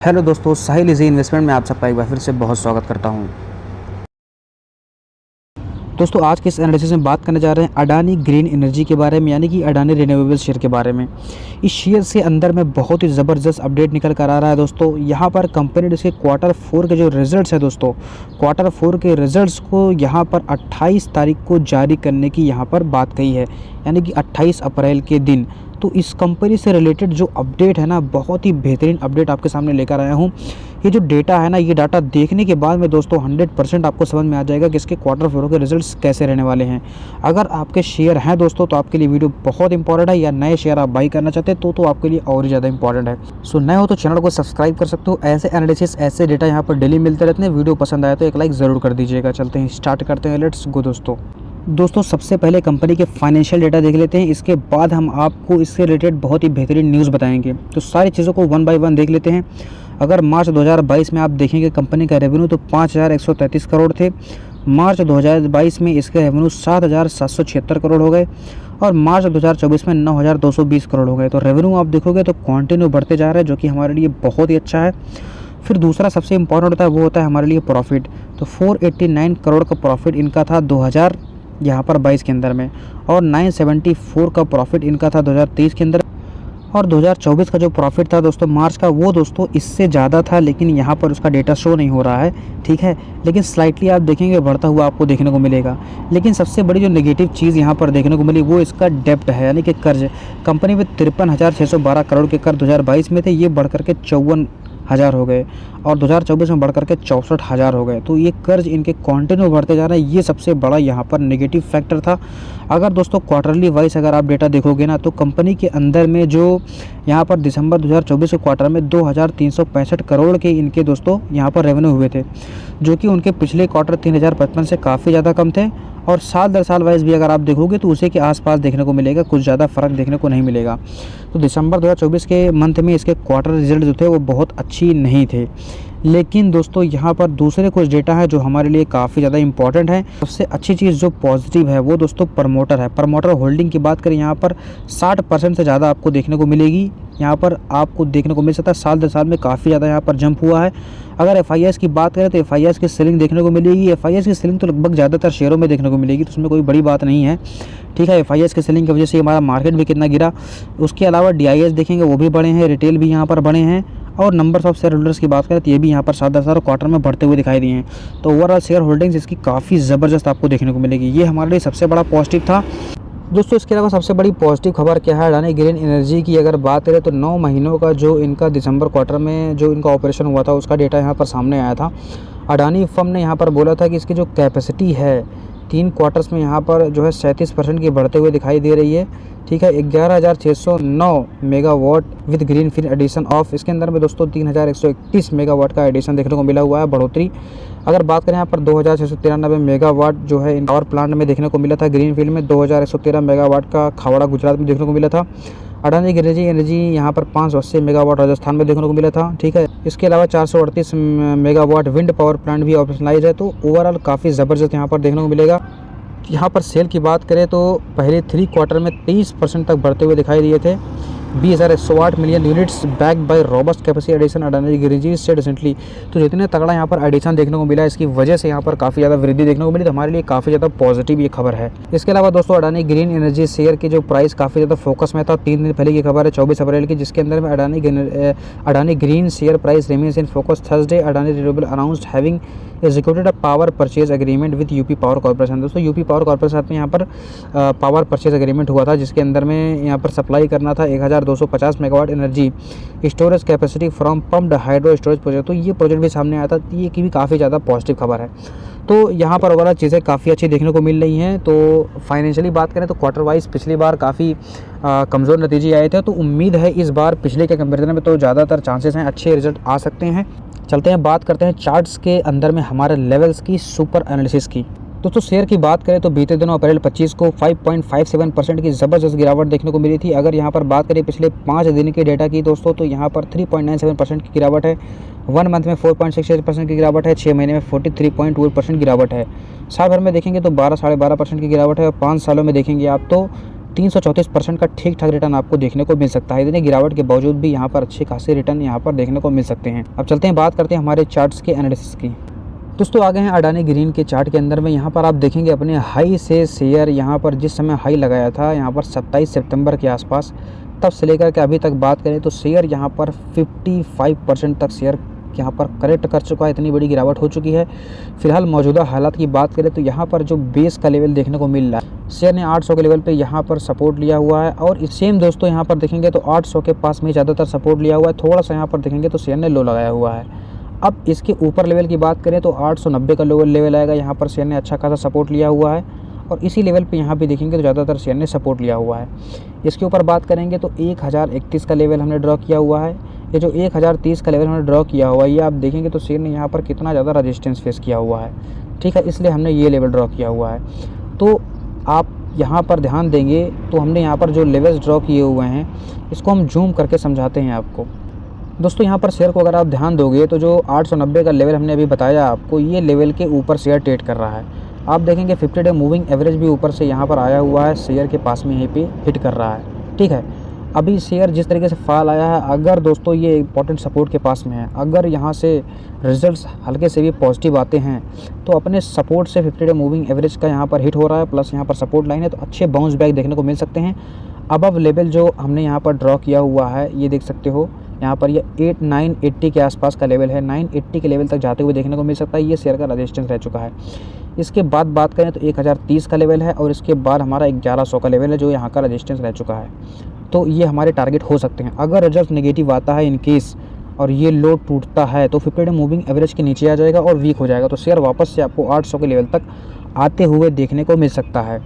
Hello दोस्तों, साहिल easy investment में आप सबका एक बार फिर से बहुत स्वागत करता हूं। दोस्तों, आज के इस एनालिसिस में बात करने जा रहे हैं अडानी ग्रीन एनर्जी के बारे में, यानी कि अडानी रिन्यूएबल शेयर के बारे में। इस शेयर से अंदर में बहुत ही ज़बरदस्त अपडेट निकल कर आ रहा है दोस्तों। यहाँ पर कंपनी ने इसके Q4 के जो रिजल्ट्स है दोस्तों, Q4 के रिजल्ट्स को यहाँ पर 28 तारीख को जारी करने की यहाँ पर बात कही है, यानी कि 28 अप्रैल के दिन। तो इस कंपनी से रिलेटेड जो अपडेट है ना, बहुत ही बेहतरीन अपडेट आपके सामने लेकर आया हूँ। ये जो डेटा है ना, ये डाटा देखने के बाद में दोस्तों 100% आपको समझ में आ जाएगा कि इसके Q4 के रिजल्ट्स कैसे रहने वाले हैं। अगर आपके शेयर हैं दोस्तों तो आपके लिए वीडियो बहुत इंपॉर्टेंट है, या नए शेयर आप बाई करना चाहते हैं तो आपके लिए और ही ज़्यादा इंपॉर्टेंट है। सो नए हो तो चैनल को सब्सक्राइब कर सकते हो। ऐसे एनालिसिस, ऐसे डेटा यहाँ पर डेली मिलते रहते हैं। वीडियो पसंद आए तो एक लाइक ज़रूर कर दीजिएगा। चलते हैं, स्टार्ट करते हैं, लेट्स गो दोस्तों। सबसे पहले कंपनी के फाइनेंशियल डेटा देख लेते हैं, इसके बाद हम आपको इससे रिलेटेड बहुत ही बेहतरीन न्यूज़ बताएंगे। तो सारी चीज़ों को वन बाय वन देख लेते हैं। अगर मार्च 2022 में आप देखेंगे कंपनी का रेवेन्यू तो 5,133 करोड़ थे। मार्च 2022 में इसके रेवेन्यू 7,776 करोड़ हो गए और मार्च 2024 में 9,220 करोड़ हो गए। तो रेवेन्यू आप देखोगे तो कंटिन्यू बढ़ते जा रहे हैं, जो कि हमारे लिए बहुत ही अच्छा है। फिर दूसरा सबसे इंपॉर्टेंट होता है, वो होता है हमारे लिए प्रॉफिट। तो 489 करोड़ का प्रॉफिट इनका था 2022 के अंदर में, और 974 का प्रॉफिट इनका था 2023 के अंदर। और 2024 का जो प्रॉफिट था दोस्तों मार्च का, वो दोस्तों इससे ज़्यादा था, लेकिन यहाँ पर उसका डेटा शो नहीं हो रहा है, ठीक है। लेकिन स्लाइटली आप देखेंगे बढ़ता हुआ आपको देखने को मिलेगा। लेकिन सबसे बड़ी जो नेगेटिव चीज़ यहाँ पर देखने को मिली वो इसका डेप्ट है, यानी कि कर्ज। कंपनी में 53,612 करोड़ के कर्ज 2022 में थे, ये बढ़ करके 54,000 हो गए, और 2024 में बढ़ करके 64,000 हो गए। तो ये कर्ज इनके कंटिन्यू बढ़ते जा रहे हैं। ये सबसे बड़ा यहाँ पर नेगेटिव फैक्टर था। अगर दोस्तों क्वार्टरली वाइज अगर आप डेटा देखोगे ना, तो कंपनी के अंदर में जो यहाँ पर दिसंबर 2024 के क्वार्टर में 2,365 करोड़ के इनके दोस्तों यहाँ पर रेवेन्यू हुए थे, जो कि उनके पिछले क्वार्टर 3,055 से काफ़ी ज़्यादा कम थे। और साल दर साल वाइज भी अगर आप देखोगे तो उसी के आसपास देखने को मिलेगा, कुछ ज़्यादा फ़र्क देखने को नहीं मिलेगा। तो दिसंबर 2024 के मंथ में इसके क्वार्टर रिजल्ट जो थे वो बहुत अच्छी नहीं थे। लेकिन दोस्तों यहाँ पर दूसरे कुछ डेटा है जो हमारे लिए काफ़ी ज़्यादा इंपॉर्टेंट है। सबसे अच्छी चीज़ जो पॉजिटिव है वो दोस्तों प्रमोटर है। प्रमोटर होल्डिंग की बात करें, यहाँ पर 60% से ज़्यादा आपको देखने को मिलेगी। यहाँ पर आपको देखने को मिल सकता है, साल दर साल में काफ़ी ज़्यादा यहाँ पर जंप हुआ है। अगर FIS की बात करें तो FIS की सेलिंग देखने को मिलेगी। FIS की सेलिंग तो लगभग ज़्यादातर शेयरों में देखने को मिलेगी, तो उसमें कोई बड़ी बात नहीं है, ठीक है। FIS की सेलिंग की वजह से हमारा मार्केट भी कितना गिरा। उसके अलावा DIS देखेंगे, वो भी बढ़े हैं, रिटेल भी यहाँ पर बढ़े हैं, और नंबर्स ऑफ शेयर होल्डर्स की बात करें तो ये भी यहाँ पर 7,000 क्वार्टर में बढ़ते हुए दिखाई दिए हैं। तो ओवरऑल शेयर होल्डिंग्स इसकी काफ़ी ज़बरदस्त आपको देखने को मिलेगी। ये हमारे लिए सबसे बड़ा पॉजिटिव था दोस्तों। इसके अलावा सबसे बड़ी पॉजिटिव खबर क्या है, अडानी ग्रीन एनर्जी की अगर बात करें तो 9 महीनों का जो इनका दिसंबर क्वार्टर में जो इनका ऑपरेशन हुआ था उसका डेटा यहाँ पर सामने आया था। अडानी फर्म ने यहाँ पर बोला था कि इसकी जो कैपेसिटी है 3 क्वार्टर्स में यहाँ पर जो है 37% की बढ़ते हुए दिखाई दे रही है, ठीक है। 11,609 megawatt with greenfield addition of, इसके अंदर में दोस्तों 3,131 मेगावाट का एडिशन देखने को मिला हुआ है, बढ़ोतरी। अगर बात करें यहाँ पर 2,693 मेगावाट जो है इन पावर प्लांट में देखने को मिला था ग्रीन फील्ड में। 2,113 मेगावाट का खावड़ा गुजरात में देखने को मिला था। अडानी ग्रीन एनर्जी यहाँ पर 580 मेगावाट राजस्थान में देखने को मिला था, ठीक है। इसके अलावा 438 मेगावाट विंड पावर प्लांट भी ऑपरेशनलाइज है। तो ओवरऑल काफ़ी ज़बरदस्त यहाँ पर देखने को मिलेगा। यहाँ पर सेल की बात करें तो पहले 3 क्वार्टर में 23% तक बढ़ते हुए दिखाई दिए थे। 20,108 million units back by robust capacity addition Adani green से रिसेंटली। तो जितने तगड़ा यहाँ पर एडिशन देखने को मिला, इसकी वजह से यहाँ पर काफ़ी ज़्यादा वृद्धि देखने को मिली, तो हमारे लिए काफ़ी ज़्यादा पॉजिटिव ये खबर है। इसके अलावा दोस्तों अडानी ग्रीन एनर्जी शेयर की जो प्राइस काफ़ी ज़्यादा फोकस में था। 3 दिन पहले की खबर है 24 अप्रैल की, जिसके अंदर में Adani green share price remains in focus Thursday. Adani renewable announced having executed a power purchase agreement with UP power corporation. दोस्तों यूपी पावर कॉर्पोरेशन में यहाँ पर पावर परचेज एग्रीमेंट हुआ था, जिसके अंदर में यहाँ पर सप्लाई करना था 1,250 megawatt energy storage capacity from pumped hydro storage project. तो ये प्रोजेक्ट भी सामने आया था, ये की भी काफ़ी ज़्यादा पॉजिटिव खबर है। तो यहाँ पर ओवरऑल चीज़ें काफ़ी अच्छी देखने को मिल रही हैं। तो फाइनेंशियली बात करें तो क्वार्टर वाइज पिछली बार काफ़ी कमज़ोर नतीजे आए थे, तो उम्मीद है इस बार पिछले के कंपेरिजन में तो ज़्यादातर चांसेस हैं अच्छे रिजल्ट आ सकते हैं। चलते हैं, बात करते हैं चार्ट्स के अंदर में हमारे लेवल्स की, सुपर एनालिसिस की। दोस्तों शेयर की बात करें तो बीते दिनों अप्रैल 25 को 5.57% की ज़बरदस्त गिरावट देखने को मिली थी। अगर यहाँ पर बात करें पिछले 5 दिन के डेटा की दोस्तों, तो यहाँ पर 3.97% की गिरावट है। 1 मंथ में 4.68% की गिरावट है। 6 महीने में 43.2% गिरावट है। साल भर में देखेंगे तो 12 साढ़े 12% की गिरावट है। और 5 सालों में देखेंगे आप तो 334% का ठीक ठाक रिटर्न आपको देखने को मिल सकता है। इतनी गिरावट के बावजूद भी यहाँ पर अच्छे खासे रिटर्न यहाँ पर देखने को मिल सकते हैं। अब चलते हैं, बात करते हैं हमारे चार्ट्स के एनालिसिस की। दोस्तों आ गए हैं अडानी ग्रीन के चार्ट के अंदर में। यहाँ पर आप देखेंगे अपने हाई से शेयर यहाँ पर जिस समय हाई लगाया था यहाँ पर 27 सितंबर के आसपास, तब से लेकर के अभी तक बात करें तो शेयर यहाँ पर 55% तक शेयर यहाँ पर करेक्ट कर चुका है। इतनी बड़ी गिरावट हो चुकी है। फिलहाल मौजूदा हालात की बात करें तो यहाँ पर जो बेस का लेवल देखने को मिल रहा है, शेयर ने 800 के लेवल पे यहाँ पर सपोर्ट लिया हुआ है और सेम दोस्तों यहाँ पर देखेंगे तो 800 के पास में ज़्यादातर सपोर्ट लिया हुआ है। थोड़ा सा यहाँ पर देखेंगे तो शेयर ने लो लगाया हुआ है। अब इसके ऊपर लेवल की बात करें तो 890 का लोअर लेवल आएगा। यहाँ पर शेयर ने अच्छा खासा सपोर्ट लिया हुआ है और इसी लेवल पे यहाँ पे देखेंगे तो ज़्यादातर शेयर ने सपोर्ट लिया हुआ है। इसके ऊपर बात करेंगे तो 1031 का लेवल हमने ड्रॉ किया हुआ है। ये जो 1030 का लेवल हमने ड्रॉ किया हुआ है, ये आप देखेंगे तो शेयर ने यहाँ पर कितना ज़्यादा रेजिस्टेंस फेस किया हुआ है। ठीक है, इसलिए हमने ये लेवल ड्रॉ किया हुआ है। तो आप यहाँ पर ध्यान देंगे तो हमने यहाँ पर जो लेवल्स ड्रॉ किए हुए हैं इसको हम जूम करके समझाते हैं आपको। दोस्तों यहाँ पर शेयर को अगर आप ध्यान दोगे तो जो 890 का लेवल हमने अभी बताया आपको, ये लेवल के ऊपर शेयर ट्रेड कर रहा है। आप देखेंगे 50 डे मूविंग एवरेज भी ऊपर से यहाँ पर आया हुआ है, शेयर के पास में यहीं पे हिट कर रहा है। ठीक है, अभी शेयर जिस तरीके से फॉल आया है, अगर दोस्तों ये इंपॉर्टेंट सपोर्ट के पास में है, अगर यहाँ से रिजल्ट्स हल्के से भी पॉजिटिव आते हैं तो अपने सपोर्ट से 50 डे मूविंग एवरेज का यहाँ पर हिट हो रहा है, प्लस यहाँ पर सपोर्ट लाइन है, तो अच्छे बाउंस बैक देखने को मिल सकते हैं। अब लेवल जो हमने यहाँ पर ड्रॉ किया हुआ है, ये देख सकते हो यहाँ पर ये 980 के आसपास का लेवल है। 980 के लेवल तक जाते हुए देखने को मिल सकता है। ये शेयर का रेजिस्टेंस रह चुका है। इसके बाद बात करें तो 1030 का लेवल है और इसके बाद हमारा 1100 का लेवल है जो यहाँ का रेजिस्टेंस रह चुका है। तो ये हमारे टारगेट हो सकते हैं। अगर रिजल्ट नेगेटिव आता है इन केस और ये लो टूटता है तो 50 डे मूविंग एवरेज के नीचे आ जाएगा और वीक हो जाएगा, तो शेयर वापस से आपको 800 के लेवल तक आते हुए देखने को मिल सकता है।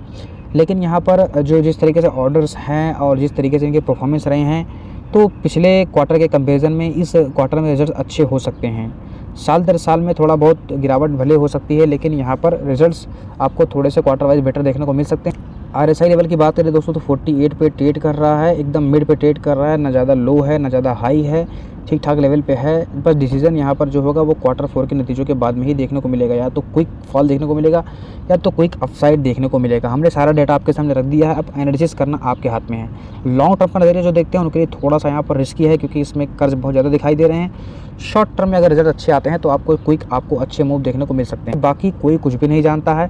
लेकिन यहाँ पर जो जिस तरीके से ऑर्डर्स हैं और जिस तरीके से इनके परफॉर्मेंस रहे हैं, तो पिछले क्वार्टर के कंपैरिजन में इस क्वार्टर में रिजल्ट अच्छे हो सकते हैं। साल दर साल में थोड़ा बहुत गिरावट भले हो सकती है, लेकिन यहाँ पर रिजल्ट्स आपको थोड़े से क्वार्टर वाइज बेटर देखने को मिल सकते हैं। RSI लेवल की बात करें दोस्तों तो 48 पे ट्रेड कर रहा है, एकदम मिड पे ट्रेड कर रहा है, ना ज़्यादा लो है ना ज़्यादा हाई है, ठीक ठाक लेवल पे है। बस डिसीजन यहाँ पर जो होगा वो क्वार्टर 4 के नतीजों के बाद में ही देखने को मिलेगा। या तो क्विक फॉल देखने को मिलेगा या तो क्विक अपसाइड देखने को मिलेगा। हमने सारा डाटा आपके सामने रख दिया है, अब एनालिसिस करना आपके हाथ में है। लॉन्ग टर्म का नज़रिया जो देखते हैं उनके लिए थोड़ा सा यहाँ पर रिस्की है, क्योंकि इसमें कर्ज बहुत ज़्यादा दिखाई दे रहे हैं। शॉर्ट टर्म में अगर रिजल्ट अच्छे आते हैं तो आपको अच्छे मूव देखने को मिल सकते हैं। बाकी कोई कुछ भी नहीं जानता है,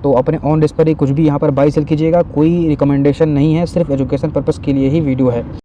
तो अपने ऑन रिस्क पर ही कुछ भी यहाँ पर बाई सेल कीजिएगा। कोई रिकमेंडेशन नहीं है, सिर्फ एजुकेशन पर्पज़ के लिए ही वीडियो है।